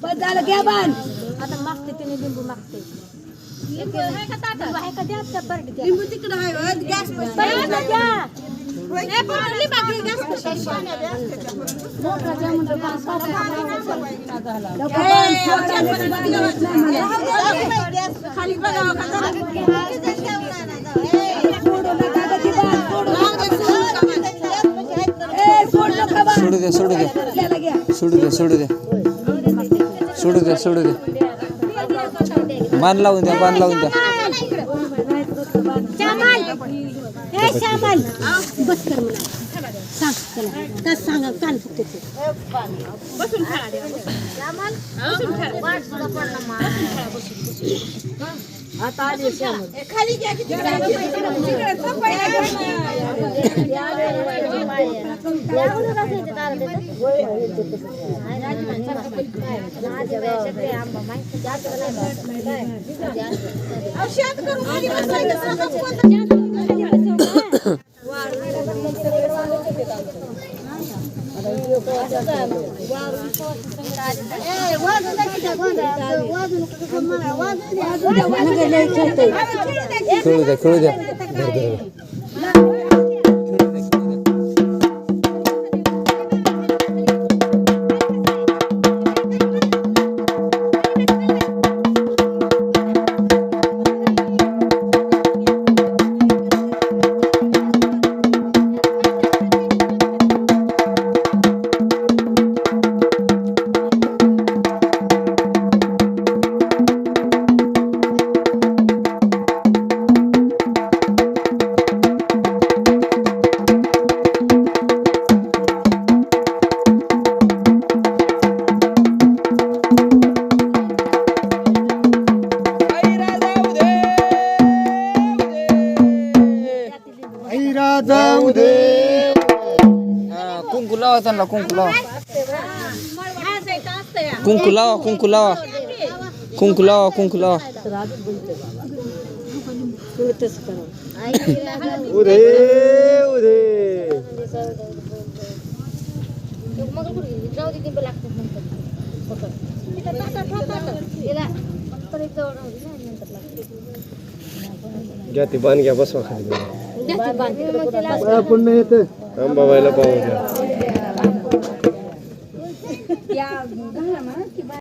बस झालं घ्या बाण. आता मागते तिने लिंबू मागते. लिंबू आहे का ताटात? आहे का द्या त्या बर्डीत. लिंबू तिकडं आहे गॅस द्या. ए पाणी बाकी गॅस कशी मोठा द्या म्हणजे खाली बघा सोडू दे सोडू दे सोडू दे सोडू दे सोडू दे सोडू दे बाण लावून द्या बाण लावून द्या. श्यामल बस कर मला सांग चला काय सांगा कान फक्त बसून खेळा द्या श्यामल बसून खेळा वाट सुद्धा पडला मा आता आली श्यामल खाली घ्या किती खेळू द्या खेळू द्या. जाऊ दे. कुंकू लावा त्यांना कुंकू लावा कुंकू लावा कुंकू लावा कुंकू लावा कुंकू लावा. उदे उदे घ्या ती बाण घ्या बसवा खाली पुन्हा येतं अंबाबाईला पाहू द्या.